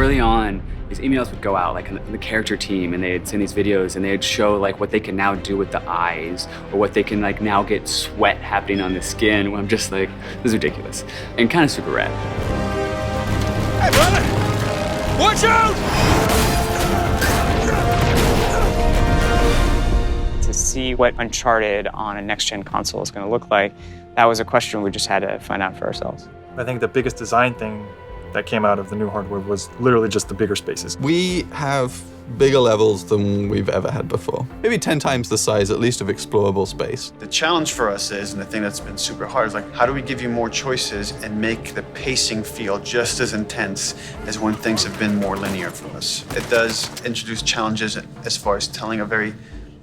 early on, these emails would go out, like the character team, and they'd send these videos, and they'd show like what they can now do with the eyes, or what they can like now get sweat happening on the skin. I'm just like, this is ridiculous, and kind of super rad. Hey, brother! Watch out! To see what Uncharted on a next-gen console is going to look like, that was a question we just had to find out for ourselves. I think the biggest design thing that came out of the new hardware was literally just the bigger spaces. We have bigger levels than we've ever had before. Maybe 10 times the size, at least, of explorable space. The challenge for us is, and the thing that's been super hard, is like, how do we give you more choices and make the pacing feel just as intense as when things have been more linear for us? It does introduce challenges as far as telling a very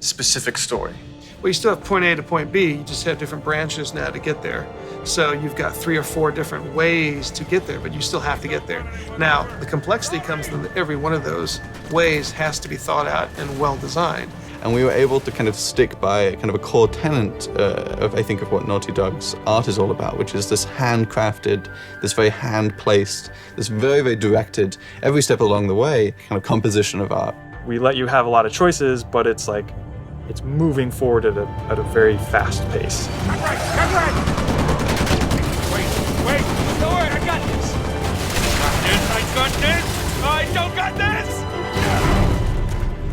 specific story. Well, you still have point A to point B, you just have different branches now to get there. So you've got 3 or 4 different ways to get there, but you still have to get there. Now, the complexity comes in that every one of those ways has to be thought out and well designed. And we were able to kind of stick by kind of a core tenet of, I think, of what Naughty Dog's art is all about, which is this handcrafted, this very hand-placed, this very, very directed, every step along the way, kind of composition of art. We let you have a lot of choices, but it's like, it's moving forward at a very fast pace. Cut right! Wait, don't worry, I got this! I don't got this!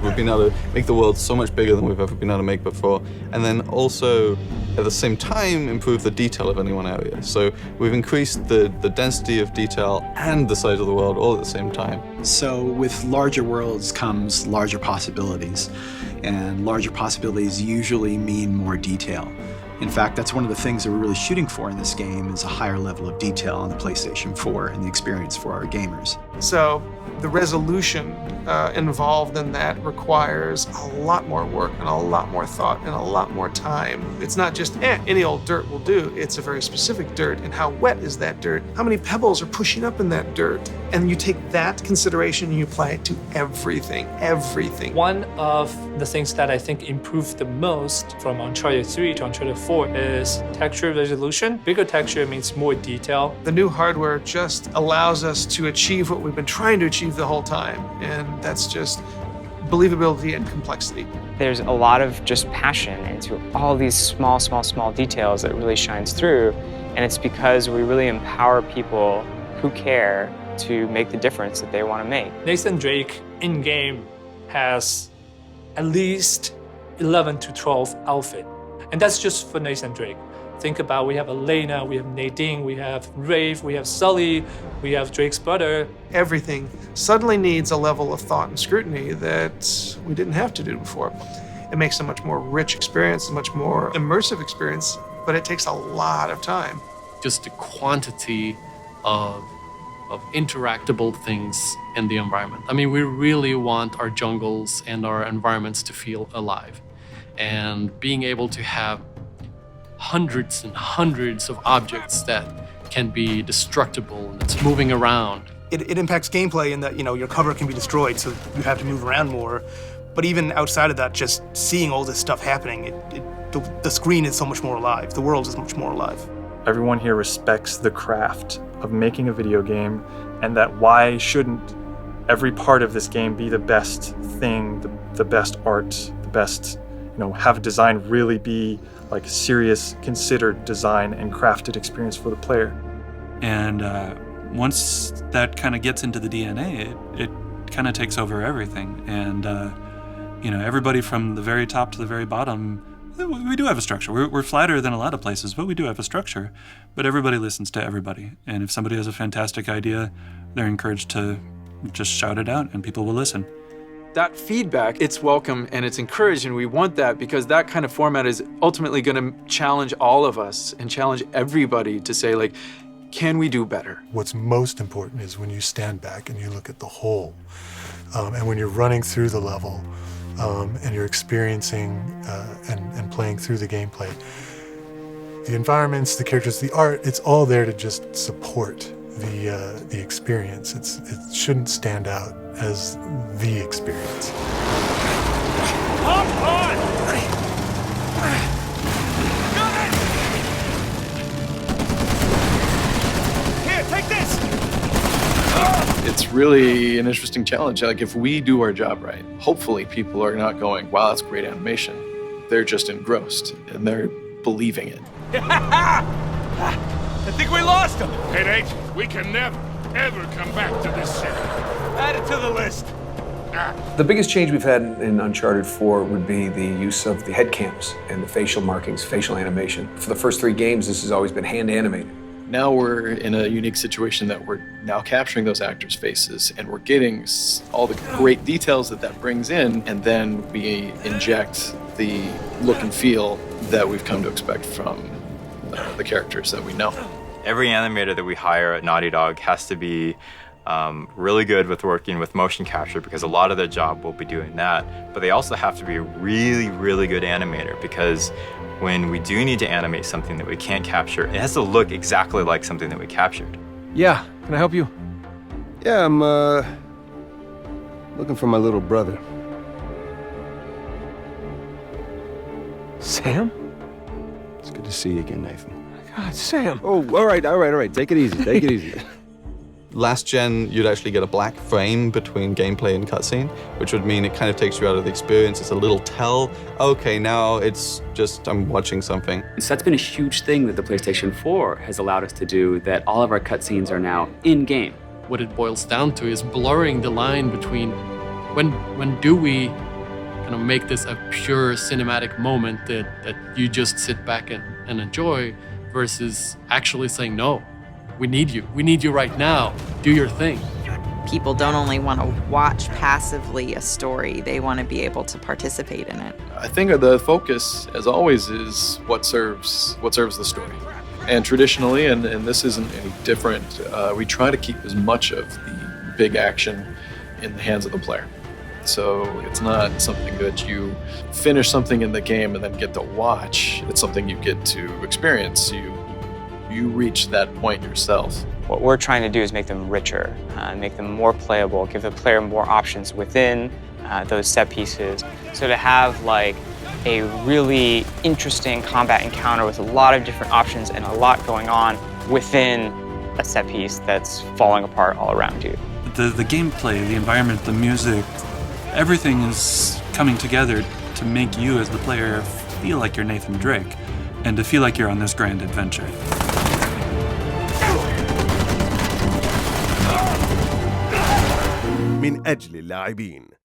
We've been able to make the world so much bigger than we've ever been able to make before, and then also, at the same time, improve the detail of any one area. So we've increased the density of detail and the size of the world all at the same time. So with larger worlds comes larger possibilities, and larger possibilities usually mean more detail. In fact, that's one of the things that we're really shooting for in this game is a higher level of detail on the PlayStation 4 and the experience for our gamers. So the resolution involved in that requires a lot more work and a lot more thought and a lot more time. It's not just, any old dirt will do. It's a very specific dirt, and how wet is that dirt? How many pebbles are pushing up in that dirt? And you take that consideration and you apply it to everything. One of the things that I think improved the most from Uncharted 3 to Uncharted 4 is texture resolution. Bigger texture means more detail. The new hardware just allows us to achieve what we've been trying to achieve the whole time, and that's just believability and complexity. There's a lot of just passion into all these small details that really shines through, and it's because we really empower people who care to make the difference that they want to make. Nathan Drake in-game has at least 11 to 12 outfits, and that's just for Nathan Drake. Think about, we have Elena, we have Nadine, we have Rafe, we have Sully, we have Drake's brother. Everything suddenly needs a level of thought and scrutiny that we didn't have to do before. It makes a much more rich experience, a much more immersive experience, but it takes a lot of time. Just the quantity of interactable things in the environment. I mean, we really want our jungles and our environments to feel alive. And being able to have hundreds and hundreds of objects that can be destructible and it's moving around. It impacts gameplay in that, your cover can be destroyed, so you have to move around more. But even outside of that, just seeing all this stuff happening, the screen is so much more alive. The world is much more alive. Everyone here respects the craft of making a video game, and that why shouldn't every part of this game be the best thing, the best art, the best, have design really be like serious, considered design and crafted experience for the player. And once that kind of gets into the DNA, it kind of takes over everything. And everybody from the very top to the very bottom, we do have a structure. We're flatter than a lot of places, but we do have a structure. But everybody listens to everybody. And if somebody has a fantastic idea, they're encouraged to just shout it out and people will listen. That feedback, it's welcome and it's encouraged, and we want that because that kind of format is ultimately going to challenge all of us and challenge everybody to say, like, can we do better? What's most important is when you stand back and you look at the whole, and when you're running through the level and you're experiencing and playing through the gameplay, the environments, the characters, the art, it's all there to just support the experience. It shouldn't stand out as the experience. Hop on! Here, take this! It's really an interesting challenge. Like if we do our job right, hopefully people are not going, wow, that's great animation. They're just engrossed and they're believing it. I think we lost him. Hey, Nate, we can never, ever come back to this city. Add it to the list. The biggest change we've had in Uncharted 4 would be the use of the head cams and the facial markings, facial animation. For the first 3 games, this has always been hand animated. Now we're in a unique situation that we're now capturing those actors' faces and we're getting all the great details that brings in, and then we inject the look and feel that we've come to expect from the characters that we know. Every animator that we hire at Naughty Dog has to be really good with working with motion capture, because a lot of their job will be doing that. But they also have to be a really, really good animator, because when we do need to animate something that we can't capture, it has to look exactly like something that we captured. Yeah, can I help you? Yeah, I'm looking for my little brother. Sam? It's good to see you again, Nathan. God, Sam. Oh, all right. Take it easy. Last gen, you'd actually get a black frame between gameplay and cutscene, which would mean it kind of takes you out of the experience. It's a little tell. Okay, now it's just I'm watching something. So that's been a huge thing that the PlayStation 4 has allowed us to do, that all of our cutscenes are now in-game. What it boils down to is blurring the line between when do we kind of make this a pure cinematic moment that you just sit back and enjoy, versus actually saying, no, we need you right now, do your thing. People don't only want to watch passively a story, they want to be able to participate in it. I think the focus, as always, is what serves the story. And traditionally, and this isn't any different, we try to keep as much of the big action in the hands of the player. So it's not something that you finish something in the game and then get to watch. It's something you get to experience. You reach that point yourself. What we're trying to do is make them richer, make them more playable, give the player more options within those set pieces. So to have like a really interesting combat encounter with a lot of different options and a lot going on within a set piece that's falling apart all around you. The gameplay, the environment, the music, everything is coming together to make you as the player feel like you're Nathan Drake and to feel like you're on this grand adventure. من أجل اللاعبين